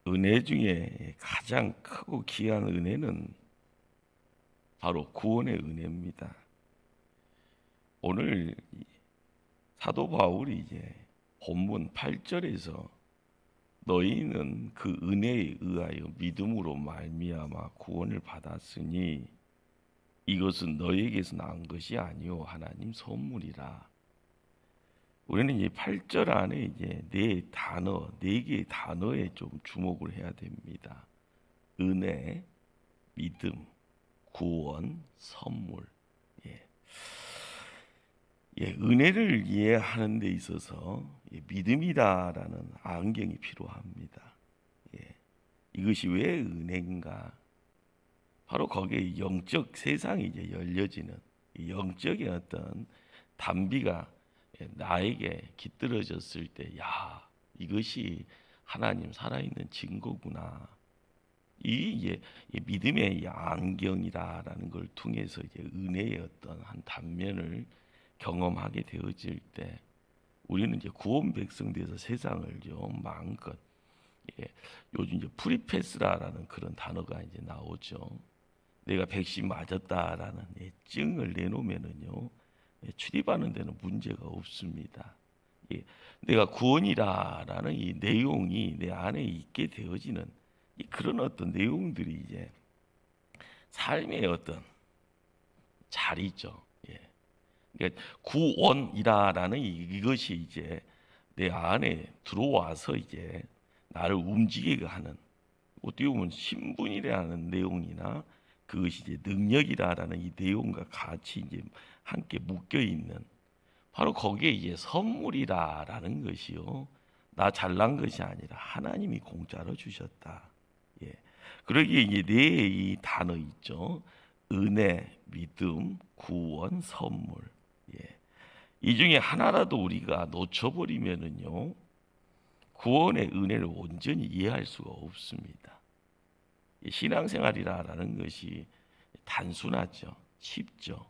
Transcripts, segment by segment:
은혜 중에 가장 크고 귀한 은혜는 바로 구원의 은혜입니다. 오늘 사도 바울이 이제 본문 8절에서 너희는 그 은혜에 의하여 믿음으로 말미암아 구원을 받았으니 이것은 너희에게서 난 것이 아니요 하나님 선물이라. 우리는 이 8절 안에 이제 네 개의 단어에 좀 주목을 해야 됩니다. 은혜, 믿음, 구원, 선물. 은혜를 이해하는 데 있어서 믿음이다라는 안경이 필요합니다. 이것이 왜 은혜인가? 바로 거기에 영적 세상이 이제 열려지는 영적인 어떤 단비가 나에게 깃들어졌을 때, 야, 이것이 하나님 살아있는 증거구나. 이게 믿음의 안경이다라는 걸 통해서 이제 은혜의 어떤 한 단면을 경험하게 되어질 때, 우리는 이제 구원 백성돼서 세상을 좀 마음껏, 요즘 이제 프리패스라라는 그런 단어가 이제 나오죠. 내가 백신 맞았다라는 증을 내놓으면은요, 출입하는 데는 문제가 없습니다. 내가 구원이라는 이 내용이 내 안에 있게 되어지는 그런 어떤 내용들이 이제 삶의 어떤 자리죠. 그러니까 구원이라는 이것이 이제 내 안에 들어와서 이제 나를 움직이게 하는, 어떻게 보면 신분이라는 내용이나 그것이 이제 능력이라는 이 내용과 같이 이제 함께 묶여 있는, 바로 거기에 이제 선물이라는 것이요, 나 잘난 것이 아니라 하나님이 공짜로 주셨다. 그러기에 이제 네 이 단어 있죠. 은혜, 믿음, 구원, 선물. 이 중에 하나라도 우리가 놓쳐버리면은요, 구원의 은혜를 온전히 이해할 수가 없습니다. 신앙생활이라는 것이 단순하죠, 쉽죠.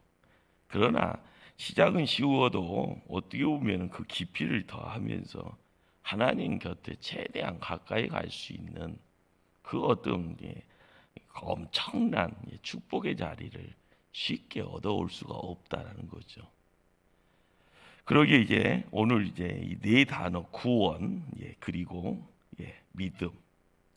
그러나 시작은 쉬워도 어떻게 보면 그 깊이를 더하면서 하나님 곁에 최대한 가까이 갈 수 있는 그 어떤 엄청난 축복의 자리를 쉽게 얻어올 수가 없다라는 거죠. 그러기에 이제 오늘 이제 이 네 단어 구원, 그리고 믿음,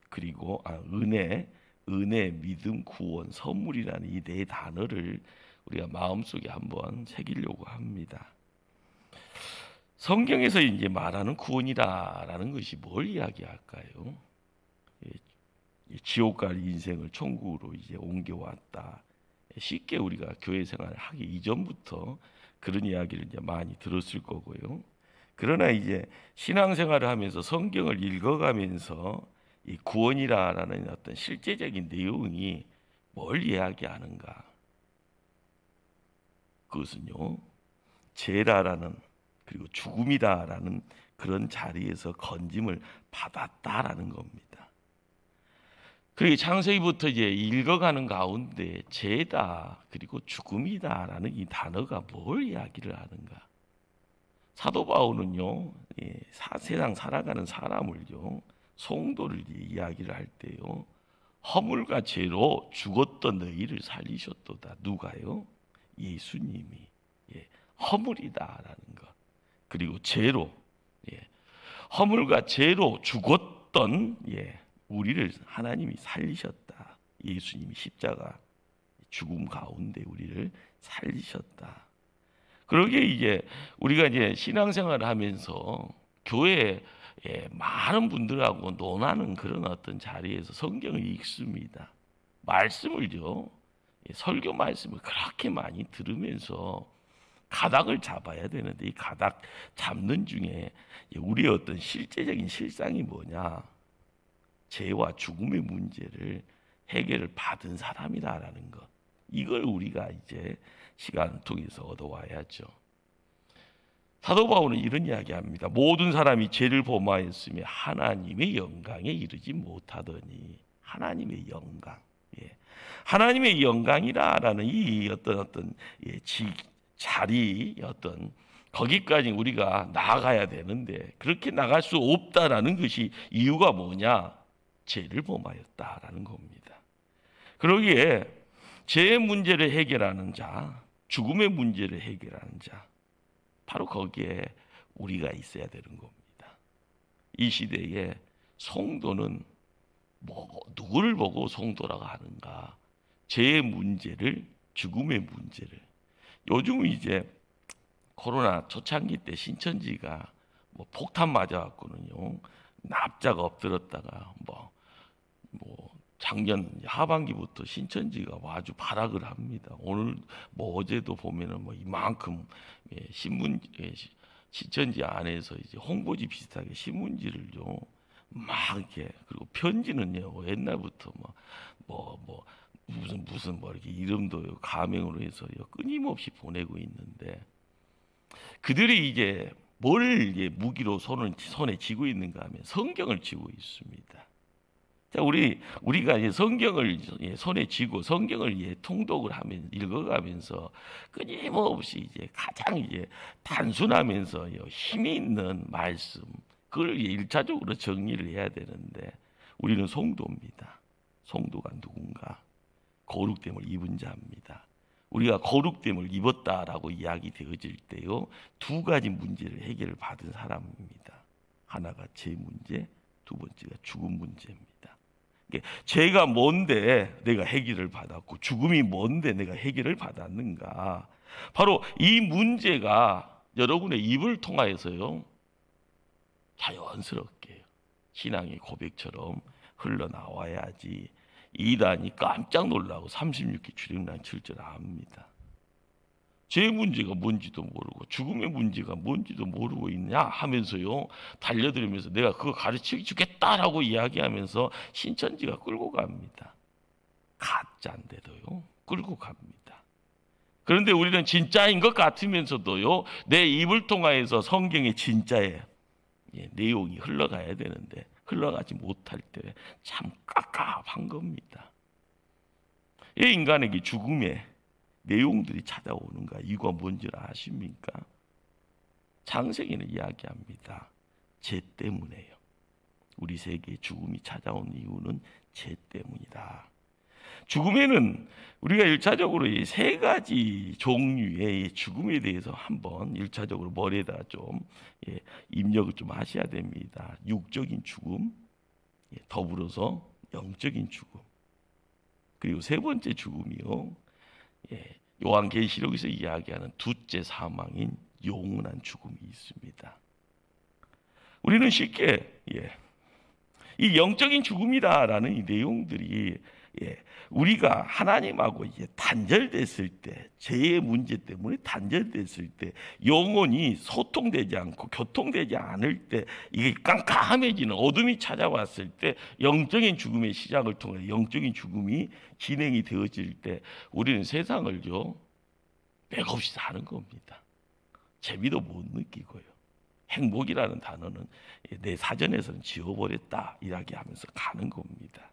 그리고 은혜, 믿음, 구원, 선물이라는 이 네 단어를 우리가 마음속에 한번 새기려고 합니다. 성경에서 이제 말하는 구원이라는 것이 뭘 이야기할까요? 지옥 갈 인생을 천국으로 이제 옮겨왔다. 쉽게 우리가 교회 생활을 하기 이전부터 그런 이야기를 이제 많이 들었을 거고요. 그러나 이제 신앙생활을 하면서 성경을 읽어가면서 이 구원이라는 어떤 실제적인 내용이 뭘 이야기하는가? 그것은요, 죄라라는, 그리고 죽음이다라는 그런 자리에서 건짐을 받았다라는 겁니다. 그리고 창세기부터 이제 읽어가는 가운데 죄다, 그리고 죽음이다라는 이 단어가 뭘 이야기를 하는가? 사도 바울은요, 세상 살아가는 사람을요, 성도를 이야기를 할 때요, 허물과 죄로 죽었던 너희를 살리셨도다. 누가요? 예수님이. 허물이다라는 것, 그리고 죄로, 허물과 죄로 죽었던 우리를 하나님이 살리셨다. 예수님이 십자가 죽음 가운데 우리를 살리셨다. 그러기에 이제 우리가 이제 신앙생활을 하면서 교회에 많은 분들하고 논하는 그런 어떤 자리에서 성경을 읽습니다. 말씀을요, 설교 말씀을 그렇게 많이 들으면서 가닥을 잡아야 되는데, 이 가닥 잡는 중에 우리의 어떤 실제적인 실상이 뭐냐? 죄와 죽음의 문제를 해결을 받은 사람이다라는 것, 이걸 우리가 이제 시간을 통해서 얻어와야죠. 사도 바울은 이런 이야기합니다. 모든 사람이 죄를 범하였으며 하나님의 영광에 이르지 못하더니. 하나님의 영광, 하나님의 영광이라는 이 어떤 자리, 어떤 거기까지 우리가 나아가야 되는데 그렇게 나갈 수 없다라는 것이 이유가 뭐냐? 죄를 범하였다라는 겁니다. 그러기에 죄의 문제를 해결하는 자, 죽음의 문제를 해결하는 자, 바로 거기에 우리가 있어야 되는 겁니다. 이 시대에 성도는 누구를 보고 성도라고 하는가? 죄의 문제를, 죽음의 문제를. 요즘 이제 코로나 초창기 때 신천지가 폭탄 맞아갖고는요, 납작 엎드렸다가 작년 하반기부터 신천지가 아주 발악을 합니다. 오늘 어제도 보면은 이만큼 신문 신천지 안에서 이제 홍보지 비슷하게 신문지를요 막 이렇게, 그리고 편지는요 옛날부터 무슨 이렇게 이름도 가명으로 해서 끊임없이 보내고 있는데, 그들이 이제 뭘 무기로 손에 쥐고 있는가 하면 성경을 쥐고 있습니다. 자, 우리가 이제 성경을 손에 쥐고 성경을 통독을 하면 읽어가면서 끊임없이 이제 가장 단순하면서 힘이 있는 말씀, 그걸 1차적으로 정리를 해야 되는데, 우리는 성도입니다. 성도가 누군가? 거룩됨을 입은 자입니다. 우리가 거룩됨을 입었다라고 이야기 되어질 때요, 두 가지 문제를 해결을 받은 사람입니다. 하나가 죄 문제, 두 번째가 죽음 문제입니다. 죄가 뭔데 내가 해결을 받았고, 죽음이 뭔데 내가 해결을 받았는가? 바로 이 문제가 여러분의 입을 통하여서요 자연스럽게 신앙의 고백처럼 흘러나와야지 이단이 깜짝 놀라고 36기 출애굽기 7절 압니다. 죄 문제가 뭔지도 모르고 죽음의 문제가 뭔지도 모르고 있냐 하면서요 달려들면서 내가 그거 가르쳐 주겠다라고 이야기하면서 신천지가 끌고 갑니다. 가짜인데도요 끌고 갑니다. 그런데 우리는 진짜인 것 같으면서도요 내 입을 통하여서 성경의 진짜의 내용이 흘러가야 되는데 흘러가지 못할 때 참 깝깝한 겁니다. 이 인간에게 죽음의 내용들이 찾아오는가? 이유가 뭔지 아십니까? 창세기는 이야기합니다. 죄 때문에요. 우리 세계에 죽음이 찾아온 이유는 죄 때문이다. 죽음에는 우리가 1차적으로 이 세 가지 종류의 죽음에 대해서 한번 1차적으로 머리에다 좀 입력을 좀 하셔야 됩니다. 육적인 죽음, 더불어서 영적인 죽음, 그리고 세 번째 죽음이요, 요한계시록에서 이야기하는 둘째 사망인 영원한 죽음이 있습니다. 우리는 쉽게 이 영적인 죽음이다라는 이 내용들이 우리가 하나님하고 단절됐을 때, 죄의 문제 때문에 단절됐을 때, 영혼이 소통되지 않고 교통되지 않을 때, 이게 깜깜해지는 어둠이 찾아왔을 때, 영적인 죽음의 시작을 통해 영적인 죽음이 진행이 되어질 때, 우리는 세상을요 맥없이 사는 겁니다. 재미도 못 느끼고요. 행복이라는 단어는 내 사전에서는 지워버렸다 이야기하면서 가는 겁니다.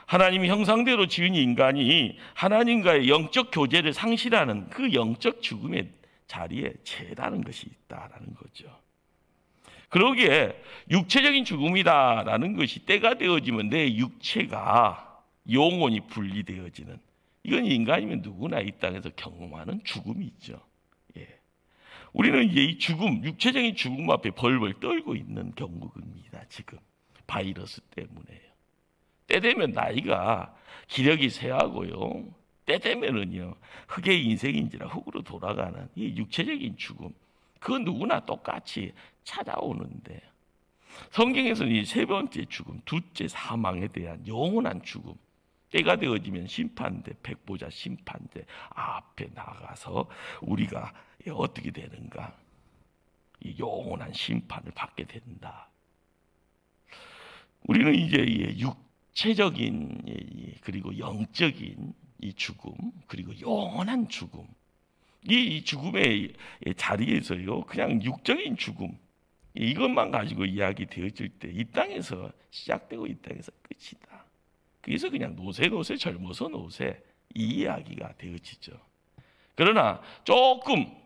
하나님의 형상대로 지은 인간이 하나님과의 영적 교제를 상실하는 그 영적 죽음의 자리에 죄라는 것이 있다라는 거죠. 그러기에 육체적인 죽음이다라는 것이 때가 되어지면 내 육체가 영혼이 분리되어지는, 이건 인간이면 누구나 이 땅에서 경험하는 죽음이 있죠. 우리는 이제 이 죽음, 육체적인 죽음 앞에 벌벌 떨고 있는 경우입니다. 지금 바이러스 때문에요. 때 되면 나이가 기력이 쇠하고요, 때 되면은요 흙의 인생인지라 흙으로 돌아가는 이 육체적인 죽음, 그건 누구나 똑같이 찾아오는데, 성경에서는 이 세 번째 죽음, 둘째 사망에 대한 영원한 죽음, 때가 되어지면 심판대, 백보자 심판대 앞에 나가서 우리가 어떻게 되는가? 이 영원한 심판을 받게 된다. 우리는 이제 육체적인 그리고 영적인 이 죽음, 그리고 영원한 죽음, 이 죽음의 자리에서요 그냥 육적인 죽음 이것만 가지고 이야기 되어질 때 이 땅에서 시작되고 이 땅에서 끝이다. 그래서 그냥 노세 젊어서 노세 이 이야기가 되어지죠. 그러나 조금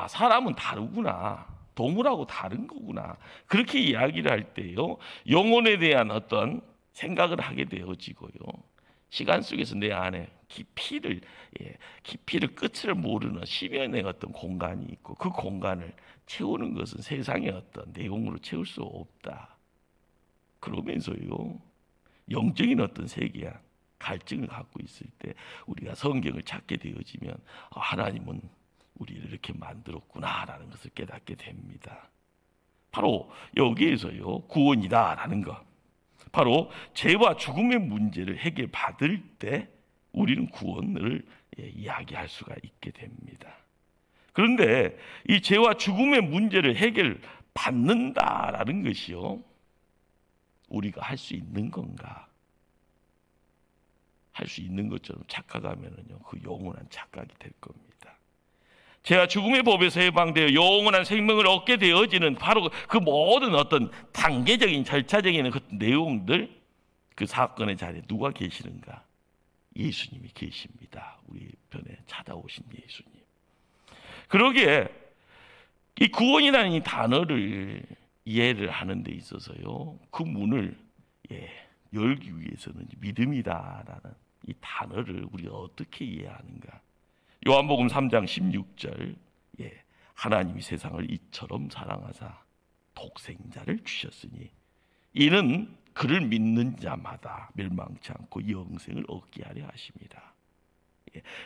사람은 다르구나, 동물하고 다른 거구나, 그렇게 이야기를 할 때요 영혼에 대한 어떤 생각을 하게 되어지고요. 시간 속에서 내 안에 깊이를 끝을 모르는 심연의 어떤 공간이 있고, 그 공간을 채우는 것은 세상의 어떤 내용으로 채울 수 없다. 그러면서요, 영적인 어떤 세계와 갈증을 갖고 있을 때 우리가 성경을 찾게 되어지면 하나님은 우리를 이렇게 만들었구나라는 것을 깨닫게 됩니다. 바로 여기에서요, 구원이다라는 것, 바로 죄와 죽음의 문제를 해결받을 때 우리는 구원을 이야기할 수가 있게 됩니다. 그런데 이 죄와 죽음의 문제를 해결받는다라는 것이요, 우리가 할 수 있는 건가? 할 수 있는 것처럼 착각하면은요, 그 영원한 착각이 될 겁니다. 죄와 죽음의 법에서 해방되어 영원한 생명을 얻게 되어지는 바로 그 모든 어떤 단계적인 절차적인 그 내용들, 그 사건의 자리에 누가 계시는가? 예수님이 계십니다. 우리 편에 찾아오신 예수님. 그러기에 이 구원이라는 이 단어를 이해를 하는 데 있어서요, 그 문을 열기 위해서는 믿음이다라는 이 단어를 우리가 어떻게 이해하는가? 요한복음 3장 16절, 하나님이 세상을 이처럼 사랑하사 독생자를 주셨으니 이는 그를 믿는 자마다 멸망치 않고 영생을 얻게 하려 하십니다.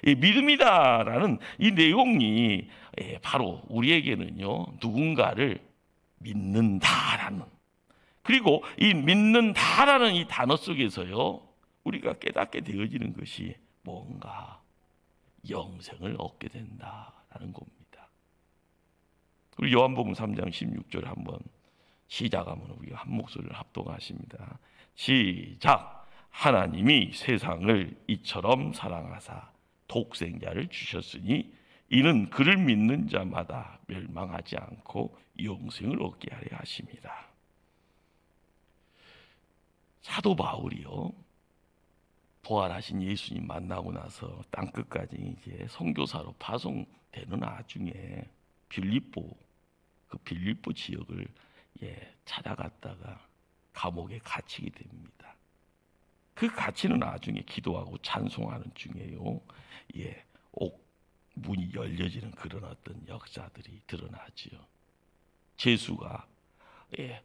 이 믿음이다라는 이 내용이 바로 우리에게는요, 누군가를 믿는다라는, 그리고 이 믿는다라는 이 단어 속에서요, 우리가 깨닫게 되어지는 것이 뭔가 영생을 얻게 된다라는 겁니다. 우리 요한복음 3장 16절 한번 시작하면 우리가 한 목소리를 합동하십니다. 시작. 하나님이 세상을 이처럼 사랑하사 독생자를 주셨으니 이는 그를 믿는 자마다 멸망하지 않고 영생을 얻게 하려 하십니다. 사도 바울이요, 부활하신 예수님 만나고 나서 땅끝까지 이제 선교사로 파송되는 와중에 빌립보 지역을 찾아갔다가 감옥에 갇히게 됩니다. 그 갇히는 와중에 기도하고 찬송하는 중에요, 문이 열려지는 그런 어떤 역사들이 드러나지요. 죄수가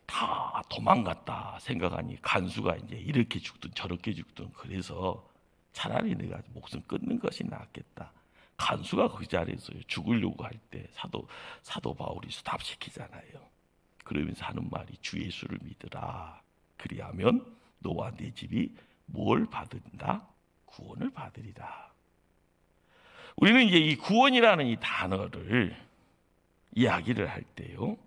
다 도망갔다 생각하니 간수가 이제 이렇게 죽든 저렇게 죽든, 그래서 차라리 내가 목숨 끊는 것이 낫겠다. 간수가 그 자리에서 죽으려고 할 때 사도 바울이 수답시키잖아요. 그러면서 하는 말이 주 예수를 믿으라. 그리하면 너와 네 집이 뭘 받는다? 구원을 받으리라. 우리는 이제 이 구원이라는 이 단어를 이야기를 할 때요,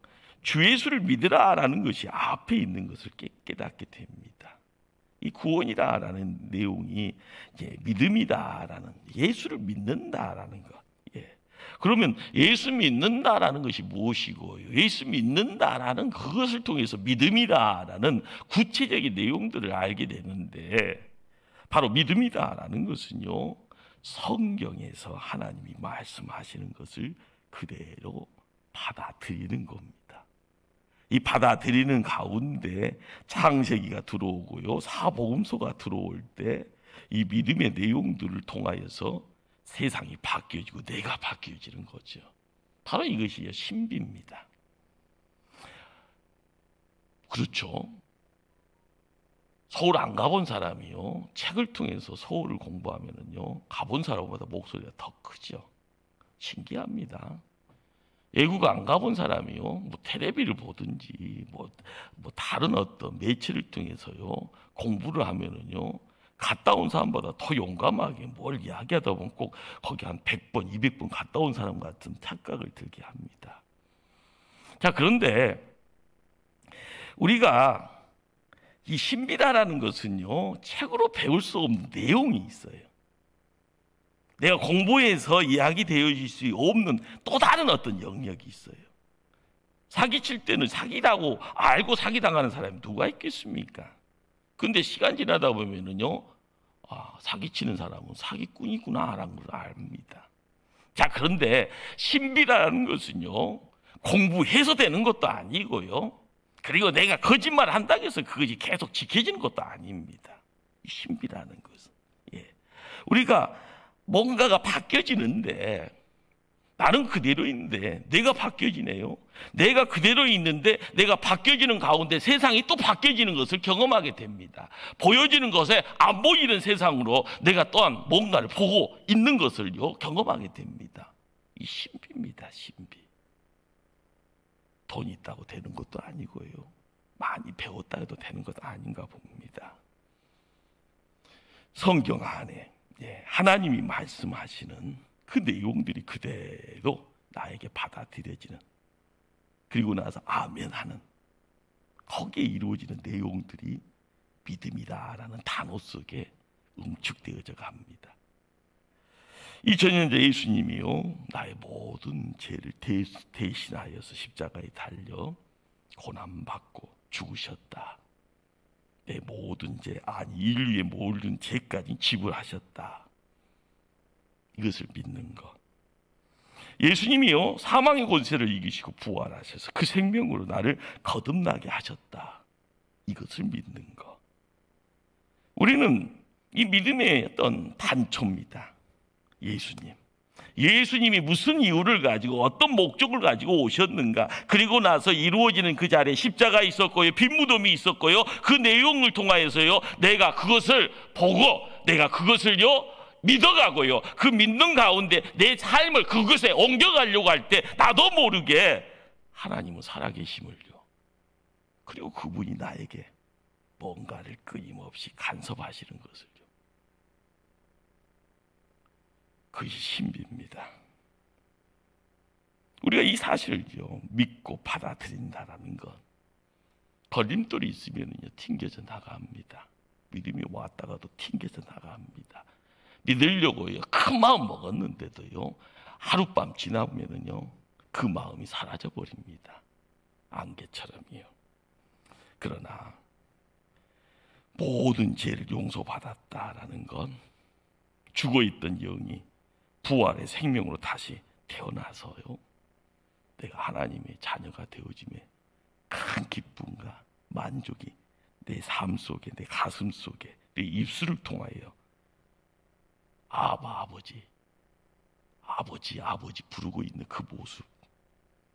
주 예수를 믿으라라는 것이 앞에 있는 것을 깨닫게 됩니다. 이 구원이다라는 내용이 믿음이다라는, 예수를 믿는다라는 것. 그러면 예수 믿는다라는 것이 무엇이고, 예수 믿는다라는 그것을 통해서 믿음이다라는 구체적인 내용들을 알게 되는데, 바로 믿음이다라는 것은요, 성경에서 하나님이 말씀하시는 것을 그대로 받아들이는 겁니다. 이 받아들이는 가운데 창세기가 들어오고요, 사복음서가 들어올 때 이 믿음의 내용들을 통하여서 세상이 바뀌어지고 내가 바뀌어지는 거죠. 바로 이것이 신비입니다. 그렇죠. 서울 안 가본 사람이요, 책을 통해서 서울을 공부하면은요, 가본 사람보다 목소리가 더 크죠. 신기합니다. 외국 안 가본 사람이요, 뭐 텔레비를 보든지 뭐 다른 어떤 매체를 통해서요 공부를 하면은요, 갔다 온 사람보다 더 용감하게 뭘 이야기하다 보면 꼭 거기 한 100번, 200번 갔다 온 사람 같은 착각을 들게 합니다. 자, 그런데 우리가 이 신비다라는 것은요, 책으로 배울 수 없는 내용이 있어요. 내가 공부해서 이야기되어질 수 없는 또 다른 어떤 영역이 있어요. 사기칠 때는 사기라고 알고 사기당하는 사람이 누가 있겠습니까? 근데 시간 지나다 보면은요, 사기치는 사람은 사기꾼이구나라는 걸 압니다. 자, 그런데 신비라는 것은요, 공부해서 되는 것도 아니고요, 그리고 내가 거짓말을 한다고 해서 그것이 계속 지켜지는 것도 아닙니다. 신비라는 것은. 우리가 뭔가가 바뀌어지는데 나는 그대로 있는데 내가 바뀌어지네요. 내가 그대로 있는데 내가 바뀌어지는 가운데 세상이 또 바뀌어지는 것을 경험하게 됩니다. 보여지는 것에 안 보이는 세상으로 내가 또한 뭔가를 보고 있는 것을요 경험하게 됩니다. 이 신비입니다. 신비. 돈이 있다고 되는 것도 아니고요. 많이 배웠다 해도 되는 것도 아닌가 봅니다. 성경 안에 하나님이 말씀하시는 그 내용들이 그대로 나에게 받아들여지는, 그리고 나서 아멘 하는, 거기에 이루어지는 내용들이 믿음이다라는 단어 속에 응축되어져 갑니다. 2000년 전 예수님이요 나의 모든 죄를 대신하여서 십자가에 달려 고난받고 죽으셨다. 내 모든 죄, 아니 인류의 모든 죄까지 지불하셨다. 이것을 믿는 것. 예수님이요 사망의 권세를 이기시고 부활하셔서 그 생명으로 나를 거듭나게 하셨다. 이것을 믿는 것. 우리는 이 믿음의 어떤 단초입니다. 예수님이 무슨 이유를 가지고 어떤 목적을 가지고 오셨는가, 그리고 나서 이루어지는 그 자리에 십자가 있었고요, 빈무덤이 있었고요, 그 내용을 통하여서요 내가 그것을 보고 내가 그것을요 믿어가고요, 그 믿는 가운데 내 삶을 그것에 옮겨가려고 할 때 나도 모르게 하나님은 살아계심을요, 그리고 그분이 나에게 뭔가를 끊임없이 간섭하시는 것을요, 그것이 신비입니다. 우리가 이 사실을요 믿고 받아들인다라는 건 걸림돌이 있으면요 튕겨져 나갑니다. 믿음이 왔다가도 튕겨져 나갑니다. 믿으려고요 큰 마음 먹었는데도요 하룻밤 지나보면은요 그 마음이 사라져 버립니다. 안개처럼요. 그러나 모든 죄를 용서받았다라는 건 죽어있던 영이 부활의 생명으로 다시 태어나서요 내가 하나님의 자녀가 되어짐에 큰 기쁨과 만족이 내 삶 속에, 내 가슴 속에, 내 입술을 통하여 아버지 부르고 있는 그 모습,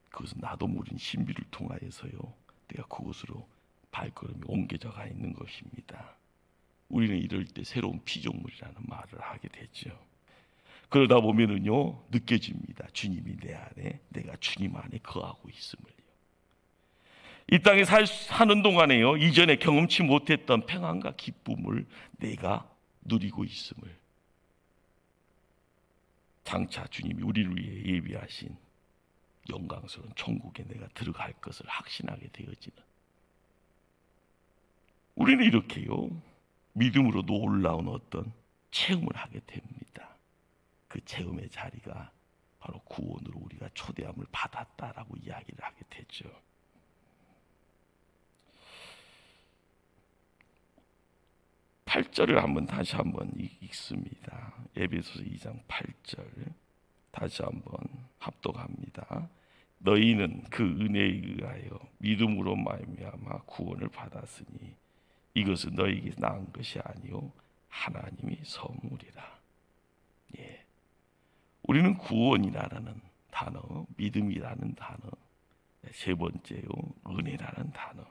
그것은 나도 모르는 신비를 통하여서요 내가 그곳으로 발걸음이 옮겨져 가 있는 것입니다. 우리는 이럴 때 새로운 피조물이라는 말을 하게 되죠. 그러다 보면은요 느껴집니다. 주님이 내 안에, 내가 주님 안에 거하고 있음을요. 이 땅에 사는 동안에요 이전에 경험치 못했던 평안과 기쁨을 내가 누리고 있음을, 장차 주님이 우리를 위해 예비하신 영광스러운 천국에 내가 들어갈 것을 확신하게 되어지는, 우리는 이렇게요 믿음으로 놀라운 어떤 체험을 하게 됩니다. 그 체험의 자리가 바로 구원으로 우리가 초대함을 받았다라고 이야기를 하게 되죠. 다시 한번 읽습니다. 에베소서 2장 8절 다시 한번 합독합니다. 너희는 그 은혜에 의하여 믿음으로 말미암아 구원을 받았으니 이것은 너희에게 난 것이 아니요 하나님이 선물이라. 우리는 구원이라는 단어, 믿음이라는 단어, 세 번째요 은혜라는 단어.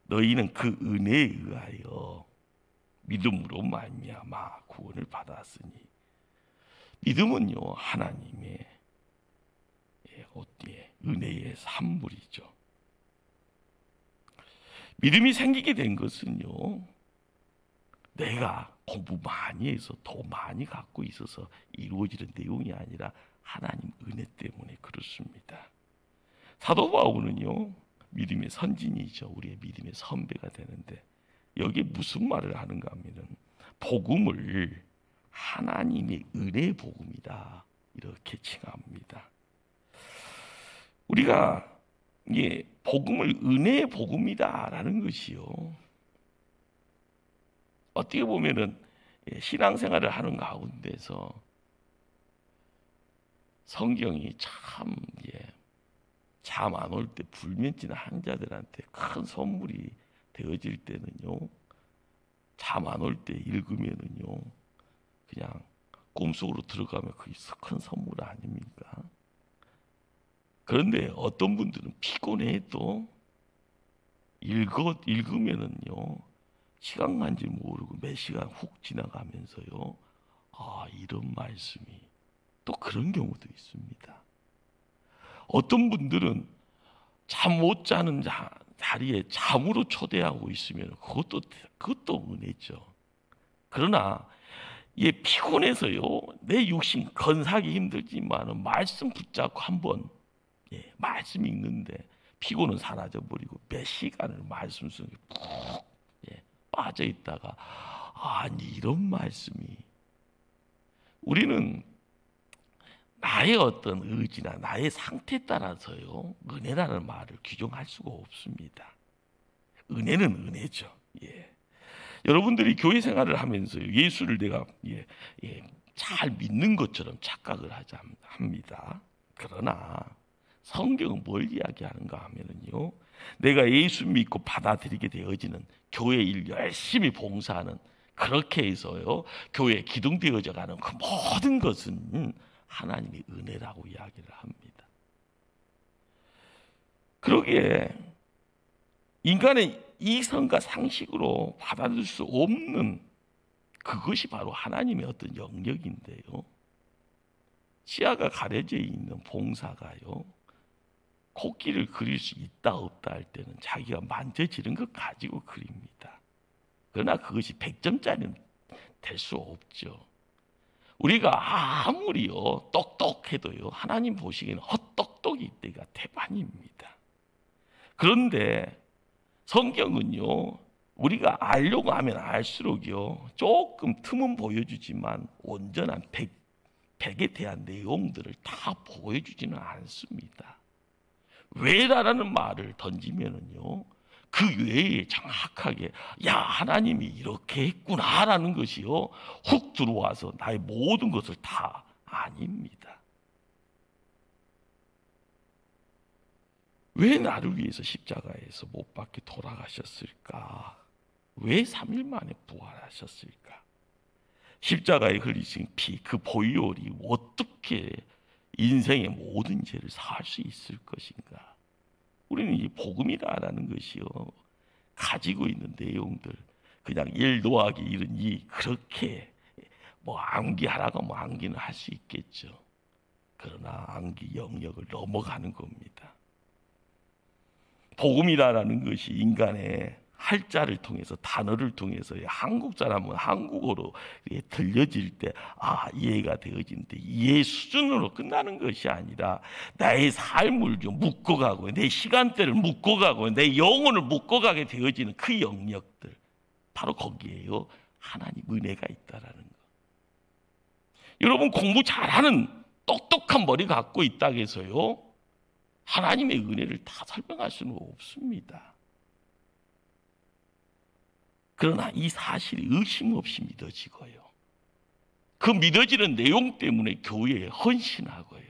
너희는 그 은혜에 의하여 믿음으로 말미암아 구원을 받았으니, 믿음은요 하나님의 은혜의 산물이죠. 믿음이 생기게 된 것은요 내가 공부 많이 해서 더 많이 갖고 있어서 이루어지는 내용이 아니라 하나님 은혜 때문에 그렇습니다. 사도 바울은요 믿음의 선진이죠. 우리의 믿음의 선배가 되는데 여기에 무슨 말을 하는가 하면 복음을 하나님의 은혜의 복음이다 이렇게 칭합니다. 우리가 복음을 은혜의 복음이다라는 것이요 어떻게 보면은 신앙생활을 하는 가운데서 성경이 참 잠 안 올 때 불면증 환자들한테 큰 선물이 되어질 때는요, 잠 안 올 때 읽으면은요, 그냥 꿈속으로 들어가면 그게 큰 선물 아닙니까? 그런데 어떤 분들은 피곤해도 읽으면은요, 시간 간지 모르고 몇 시간 훅 지나가면서요, 아, 이런 말씀이, 또 그런 경우도 있습니다. 어떤 분들은 잠 못 자는 자리에 잠으로 초대하고 있으면 그것도 은혜죠. 그러나 피곤해서요, 내 육신 건사하기 힘들지만 말씀 붙잡고 한번 말씀 읽는데 피곤은 사라져 버리고 몇 시간을 말씀 속에 푹 빠져 있다가, 아니 이런 말씀이, 우리는 나의 어떤 의지나 나의 상태에 따라서요, 은혜라는 말을 규정할 수가 없습니다. 은혜는 은혜죠. 여러분들이 교회 생활을 하면서 예수를 내가 잘 믿는 것처럼 착각을 합니다. 그러나 성경은 뭘 이야기하는가 하면은요, 내가 예수 믿고 받아들이게 되어지는 교회 일 열심히 봉사하는, 그렇게 해서요 교회에 기둥되어져 가는 그 모든 것은 하나님의 은혜라고 이야기를 합니다. 그러기에 인간의 이성과 상식으로 받아들일 수 없는 그것이 바로 하나님의 어떤 영역인데요, 시야가 가려져 있는 봉사가요, 코끼리를 그릴 수 있다 없다 할 때는 자기가 만져지는 것 가지고 그립니다. 그러나 그것이 100점짜리는 될 수 없죠. 우리가 아무리요 똑똑해도요, 하나님 보시기에는 헛똑똑이 때가 태반입니다. 그런데 성경은요, 우리가 알려고 하면 알수록요 조금 틈은 보여주지만 온전한 100에 대한 내용들을 다 보여주지는 않습니다. 왜라는 말을 던지면은요, 그 외에 정확하게 야, 하나님이 이렇게 했구나라는 것이요 훅 들어와서 나의 모든 것을 다 아닙니다. 왜 나를 위해서 십자가에서 못 박혀 돌아가셨을까? 왜 3일 만에 부활하셨을까? 십자가에 흘리신 피, 그 보혈이 어떻게 인생의 모든 죄를 사할 수 있을 것인가? 우리는 이 복음이라는 것이요 가지고 있는 내용들, 그냥 1 더하기 1은 2, 그렇게 암기하라고 하면 암기는 할 수 있겠죠. 그러나 암기 영역을 넘어가는 겁니다. 복음이라는 것이 인간의 할자를 통해서, 단어를 통해서 한국 사람은 한국어로 들려질 때 이해가 되어지는데, 이해 수준으로 끝나는 것이 아니라 나의 삶을 좀 묶어가고 내 시간대를 묶어가고 내 영혼을 묶어가게 되어지는 그 영역들, 바로 거기에요 하나님 은혜가 있다라는 거. 여러분, 공부 잘하는 똑똑한 머리 갖고 있다고 해서요 하나님의 은혜를 다 설명할 수는 없습니다. 그러나 이 사실이 의심 없이 믿어지고요, 그 믿어지는 내용 때문에 교회에 헌신하고요,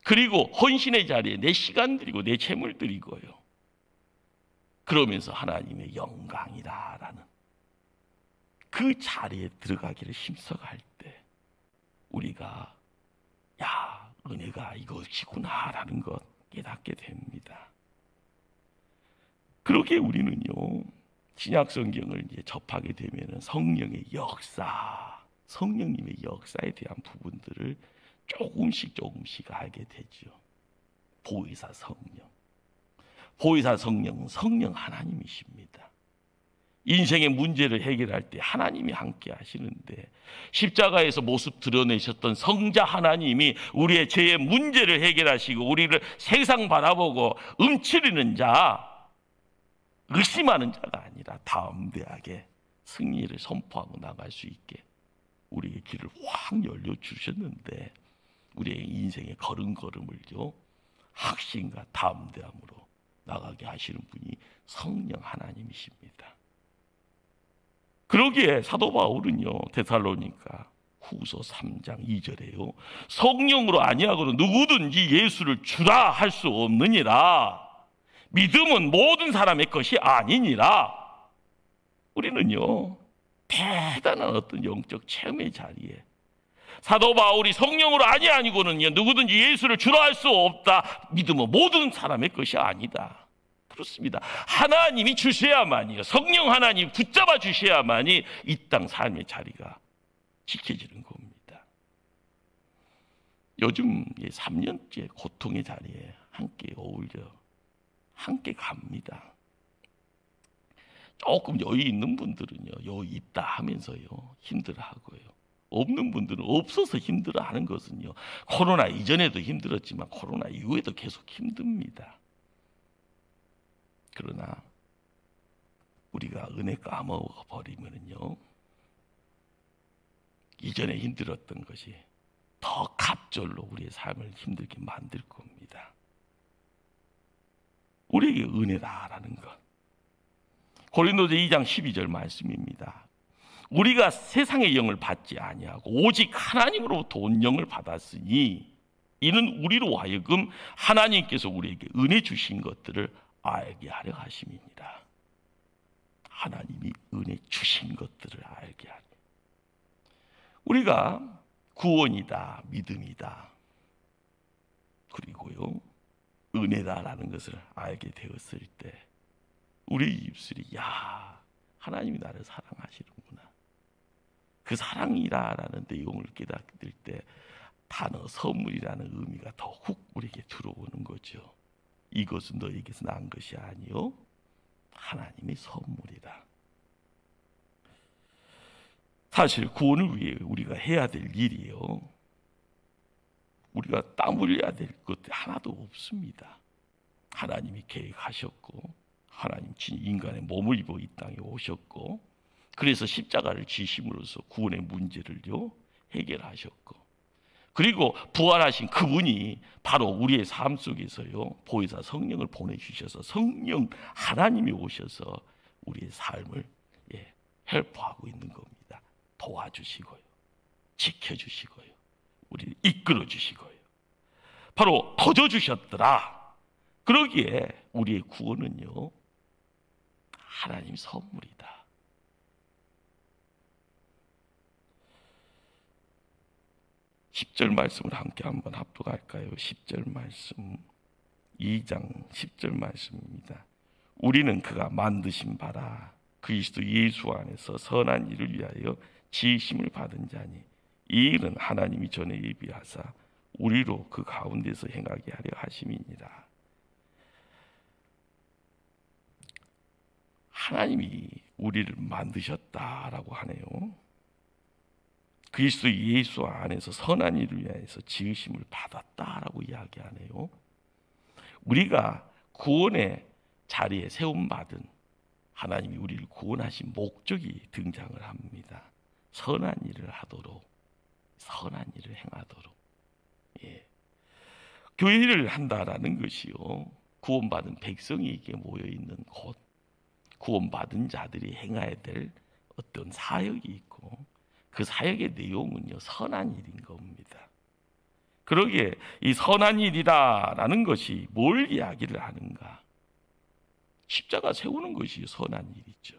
그리고 헌신의 자리에 내 시간 드리고 내 재물 드리고요, 그러면서 하나님의 영광이다라는 그 자리에 들어가기를 힘써갈 때 우리가 은혜가 이것이구나라는 것 깨닫게 됩니다. 그러게 우리는요 신약 성경을 접하게 되면 성령의 역사, 성령님의 역사에 대한 부분들을 조금씩 알게 되죠. 보혜사 성령, 보혜사 성령은 성령 하나님이십니다. 인생의 문제를 해결할 때 하나님이 함께 하시는데, 십자가에서 모습 드러내셨던 성자 하나님이 우리의 죄의 문제를 해결하시고 우리를 세상 바라보고 움츠리는 자, 의심하는 자가 아니라 담대하게 승리를 선포하고 나갈 수 있게 우리의 길을 확 열려주셨는데, 우리의 인생의 걸음걸음을요 확신과 담대함으로 나가게 하시는 분이 성령 하나님이십니다. 그러기에 사도 바울은요 데살로니가 후서 3장 2절에요. 성령으로 아니하고는 누구든지 예수를 주라 할 수 없느니라. 믿음은 모든 사람의 것이 아니니라. 우리는요, 대단한 어떤 영적 체험의 자리에 사도 바울이 성령으로 아니고는요 누구든지 예수를 주라 할 수 없다. 믿음은 모든 사람의 것이 아니다. 그렇습니다. 하나님이 주셔야만이요, 성령 하나님 붙잡아 주셔야만이 이 땅 삶의 자리가 지켜지는 겁니다. 요즘 3년째 고통의 자리에 함께 어울려 함께 갑니다. 조금 여유 있는 분들은요 여유 있다 하면서요 힘들어하고요, 없는 분들은 없어서 힘들어하는 것은요 코로나 이전에도 힘들었지만 코로나 이후에도 계속 힘듭니다. 그러나 우리가 은혜 까먹어버리면요 이전에 힘들었던 것이 더 갑절로 우리의 삶을 힘들게 만들 겁니다. 우리에게 은혜다라는 것, 고린도서 2장 12절 말씀입니다. 우리가 세상의 영을 받지 아니하고 오직 하나님으로부터 온 영을 받았으니 이는 우리로 하여금 하나님께서 우리에게 은혜 주신 것들을 알게 하려 하심이니라. 하나님이 은혜 주신 것들을 알게 하려. 우리가 구원이다, 믿음이다, 그리고요 은혜다라는 것을 알게 되었을 때 우리 입술이 야, 하나님이 나를 사랑하시는구나, 그 사랑이라는 내용을 깨닫을 때 단어 선물이라는 의미가 더 훅 우리에게 들어오는 거죠. 이것은 너에게서 난 것이 아니요 하나님의 선물이다. 사실 구원을 위해 우리가 해야 될 일이요, 우리가 땀 흘려야 될 것 하나도 없습니다. 하나님이 계획하셨고 하나님 진 인간의 몸을 입어 이 땅에 오셨고 그래서 십자가를 지심으로써 구원의 문제를요 해결하셨고, 그리고 부활하신 그분이 바로 우리의 삶 속에서요 보혜사 성령을 보내주셔서 성령 하나님이 오셔서 우리의 삶을 헬프하고 있는 겁니다. 도와주시고요, 지켜주시고요, 우리를 이끌어주시고요, 바로 거저주셨더라. 그러기에 우리의 구원은요 하나님 선물이다. 10절 말씀을 함께 한번 합독할까요? 10절 말씀, 2장 10절 말씀입니다. 우리는 그가 만드신 바라 그리스도 예수 안에서 선한 일을 위하여 지으심을 받은 자니 이 일은 하나님이 전에 예비하사 우리로 그 가운데서 행하게 하려 하심이니라. 하나님이 우리를 만드셨다라고 하네요. 그리스도 예수 안에서 선한 일을 위해서 지으심을 받았다라고 이야기하네요. 우리가 구원의 자리에 세움받은 하나님이 우리를 구원하신 목적이 등장을 합니다. 선한 일을 하도록, 선한 일을 행하도록. 교회를 한다라는 것이요 구원받은 백성에게 모여있는 곳, 구원받은 자들이 행해야 될 어떤 사역이 있고 그 사역의 내용은요 선한 일인 겁니다. 그러기에 이 선한 일이라는 것이 뭘 이야기를 하는가? 십자가 세우는 것이 선한 일이죠.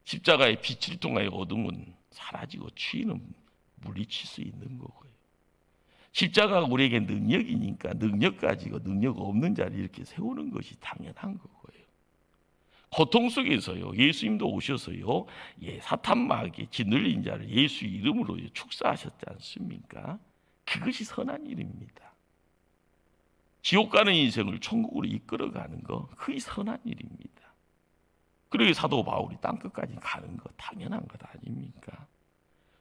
십자가의 빛을 통하여 어둠은 사라지고 죄는 물리칠 수 있는 거고요. 십자가가 우리에게 능력이니까 능력 가지고 능력 없는 자를 이렇게 세우는 것이 당연한 거고요. 고통 속에서요 예수님도 오셔서요 사탄 마귀에 짓눌린 자를 예수 이름으로 축사하셨지 않습니까? 그것이 선한 일입니다. 지옥 가는 인생을 천국으로 이끌어가는 거 그게 선한 일입니다. 그러기 사도 바울이 땅끝까지 가는 거 당연한 것 아닙니까?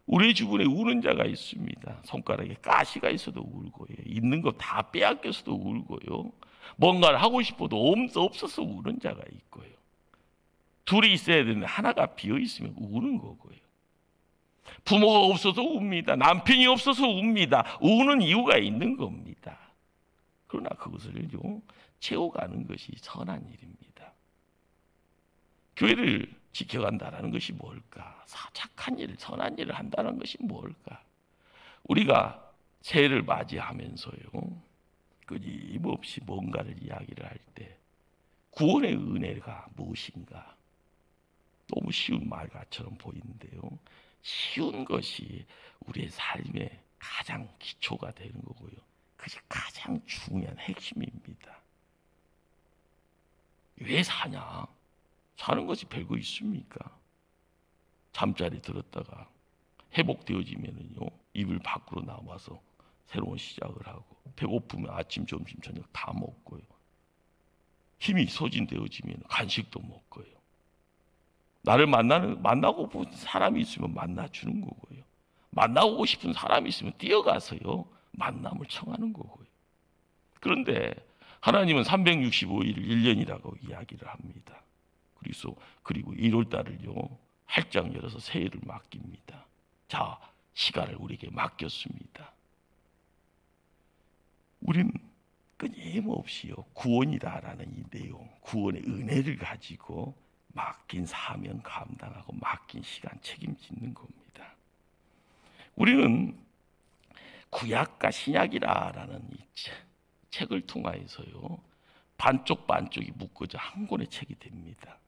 우리 주변에 우는 자가 있습니다. 손가락에 가시가 있어도 울고요, 있는 거 다 빼앗겨서도 울고요, 뭔가를 하고 싶어도 없어서 우는 자가 있고요, 둘이 있어야 되는데 하나가 비어있으면 우는 거고요, 부모가 없어서 웁니다. 남편이 없어서 웁니다. 우는 이유가 있는 겁니다. 그러나 그것을요 채워가는 것이 선한 일입니다. 교회를 지켜간다는 것이 뭘까? 착한 일, 선한 일을 한다는 것이 뭘까? 우리가 새해를 맞이하면서요, 끊임없이 뭔가를 이야기를 할 때 구원의 은혜가 무엇인가? 너무 쉬운 말같처럼 보이는데요, 쉬운 것이 우리의 삶의 가장 기초가 되는 거고요, 그것이 가장 중요한 핵심입니다. 왜 사냐? 사는 것이 별거 있습니까? 잠자리 들었다가 회복되어지면은요, 이불 밖으로 나와서 새로운 시작을 하고, 배고프면 아침, 점심, 저녁 다 먹고요, 힘이 소진되어지면 간식도 먹고요, 나를 만나고 싶은 사람이 있으면 만나주는 거고요, 만나고 싶은 사람이 있으면 뛰어가서요 만남을 청하는 거고요. 그런데 하나님은 365일을 1년이라고 이야기를 합니다. 그리고 1월 달을요 활짝 열어서 새해를 맡깁니다. 자, 시간을 우리에게 맡겼습니다. 우리는 끊임없이요 구원이다라는 이 내용, 구원의 은혜를 가지고 맡긴 사명 감당하고 맡긴 시간 책임지는 겁니다. 우리는 구약과 신약이라는 이 책을 통하여서요 반쪽이 묶어져 한 권의 책이 됩니다.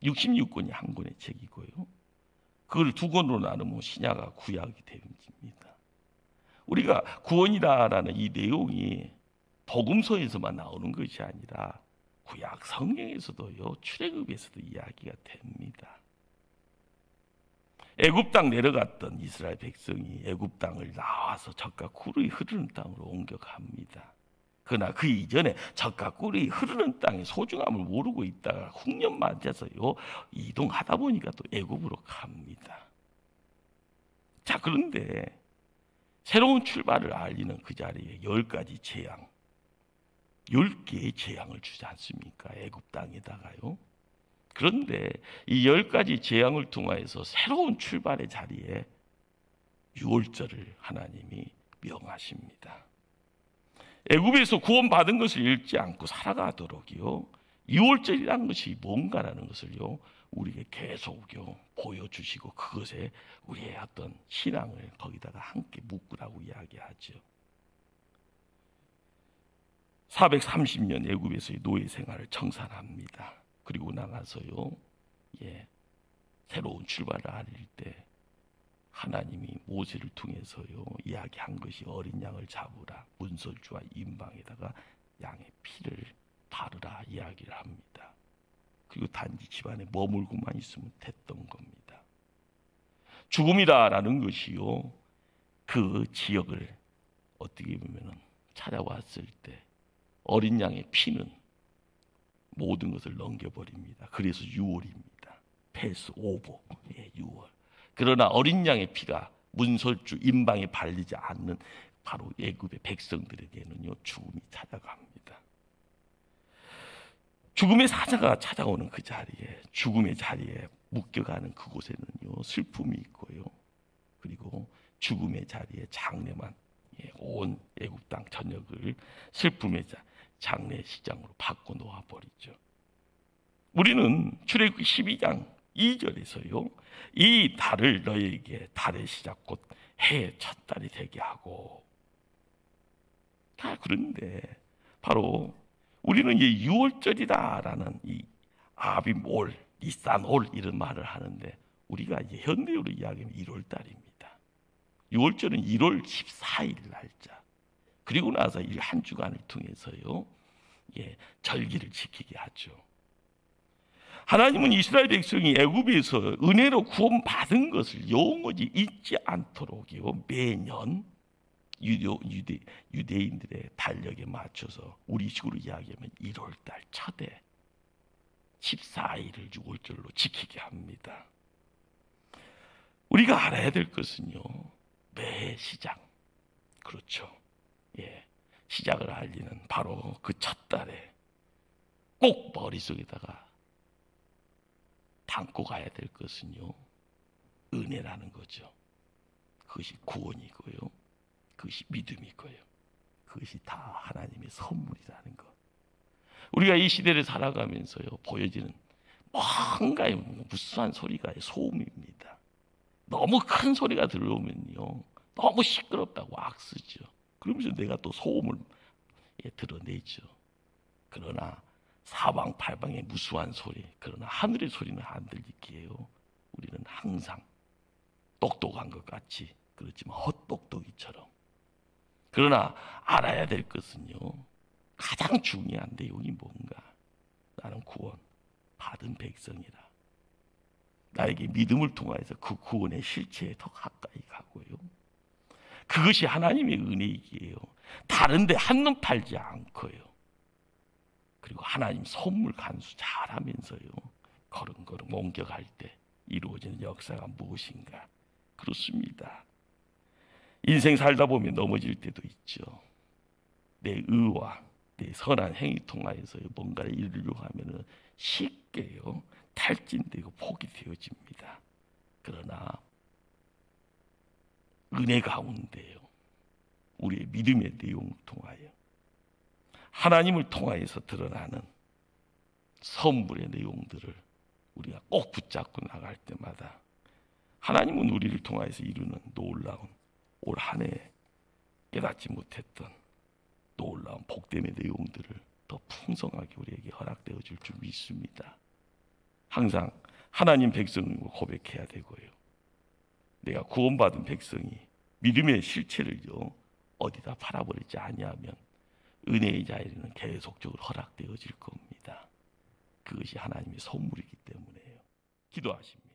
66권이 한 권의 책이고요, 그걸 두 권으로 나누면 신약과 구약이 됩니다. 우리가 구원이다라는 이 내용이 복음서에서만 나오는 것이 아니라 구약 성경에서도요 출애굽에서도 이야기가 됩니다. 애굽 땅 내려갔던 이스라엘 백성이 애굽 땅을 나와서 젖과 꿀이 흐르는 땅으로 옮겨갑니다. 그러나 그 이전에 젖과 꿀이 흐르는 땅의 소중함을 모르고 있다가 흉년 맞아서요 이동하다 보니까 또 애굽으로 갑니다. 자, 그런데 새로운 출발을 알리는 그 자리에 10가지 재앙, 10개의 재앙을 주지 않습니까? 애굽 땅에다가요. 그런데 이 10가지 재앙을 통하여서 새로운 출발의 자리에 유월절을 하나님이 명하십니다. 애굽에서 구원받은 것을 잃지 않고 살아가도록요 유월절이라는 것이 뭔가라는 것을요 우리에게 계속요 보여주시고, 그것에 우리의 어떤 신앙을 거기다가 함께 묶으라고 이야기하죠. 430년 애굽에서의 노예 생활을 청산합니다. 그리고 나가서요 새로운 출발을 알릴 때 하나님이 모세를 통해서요 이야기한 것이 어린 양을 잡으라, 문설주와 임방에다가 양의 피를 바르라 이야기를 합니다. 그리고 단지 집안에 머물고만 있으면 됐던 겁니다. 죽음이라는 것이요 그 지역을 어떻게 보면 찾아왔을 때 어린 양의 피는 모든 것을 넘겨버립니다. 그래서 유월입니다. 패스 오버, 유월. 그러나 어린 양의 피가 문설주 임방에 발리지 않는 바로 애굽의 백성들에게는요 죽음이 찾아갑니다. 죽음의 사자가 찾아오는 그 자리에, 죽음의 자리에 묶여가는 그곳에는요 슬픔이 있고요, 그리고 죽음의 자리에 장래만 온 애굽 땅 전역을 슬픔의 장래 시장으로 바꿔 놓아 버리죠. 우리는 출애굽기 12장 2절에서요 이 달을 너희에게 달의 시작 곧 해의 첫 달이 되게 하고, 그런데 바로 우리는 이 6월절이다라는 이 아빔올, 니산올 이런 말을 하는데, 우리가 이제 현대어로 이야기하면 1월 달입니다. 6월절은 1월 14일 날짜. 그리고 나서 이 한 주간을 통해서요 절기를 지키게 하죠. 하나님은 이스라엘 백성이 애굽에서 은혜로 구원받은 것을 영원히 잊지 않도록요 매년 유대인들의 달력에 맞춰서 우리식으로 이야기하면 1월달 첫해 14일을 6월절로 지키게 합니다. 우리가 알아야 될 것은요 매 시작, 그렇죠, 시작을 알리는 바로 그 첫 달에 꼭 머릿속에다가 담고 가야 될 것은요 은혜라는 거죠. 그것이 구원이고요, 그것이 믿음이고요, 그것이 다 하나님의 선물이라는 것. 우리가 이 시대를 살아가면서요 보여지는 뭔가 무수한 소리가 소음입니다. 너무 큰 소리가 들어오면요, 너무 시끄럽다고 악쓰죠. 그러면서 내가 또 소음을 드러내죠. 그러나 사방팔방의 무수한 소리, 그러나 하늘의 소리는 안 들리기에요, 우리는 항상 똑똑한 것 같이, 그렇지만 헛똑똑이처럼. 그러나 알아야 될 것은요, 가장 중요한 내용이 뭔가. 나는 구원 받은 백성이라. 나에게 믿음을 통하여서 그 구원의 실체에 더 가까이 가고요, 그것이 하나님의 은혜이기에요. 다른데 한눈 팔지 않고요. 그리고 하나님 선물 간수 잘하면서요, 걸음걸음 옮겨갈 때 이루어지는 역사가 무엇인가. 그렇습니다. 인생 살다 보면 넘어질 때도 있죠. 내 의와 내 선한 행위 통하여서 뭔가를 이루려고 하면은 쉽게요, 탈진되고 포기되어집니다. 그러나 은혜 가운데요, 우리의 믿음의 내용을 통하여 하나님을 통하여서 드러나는 선물의 내용들을 우리가 꼭 붙잡고 나갈 때마다 하나님은 우리를 통하여서 이루는 놀라운, 올 한 해 깨닫지 못했던 놀라운 복됨의 내용들을 더 풍성하게 우리에게 허락되어 줄 줄 믿습니다. 항상 하나님 백성을 고백해야 되고요, 내가 구원받은 백성이 믿음의 실체를요, 어디다 팔아버리지 아니하면 은혜의 자리는 계속적으로 허락되어질 겁니다. 그것이 하나님의 선물이기 때문에요. 기도하십니다.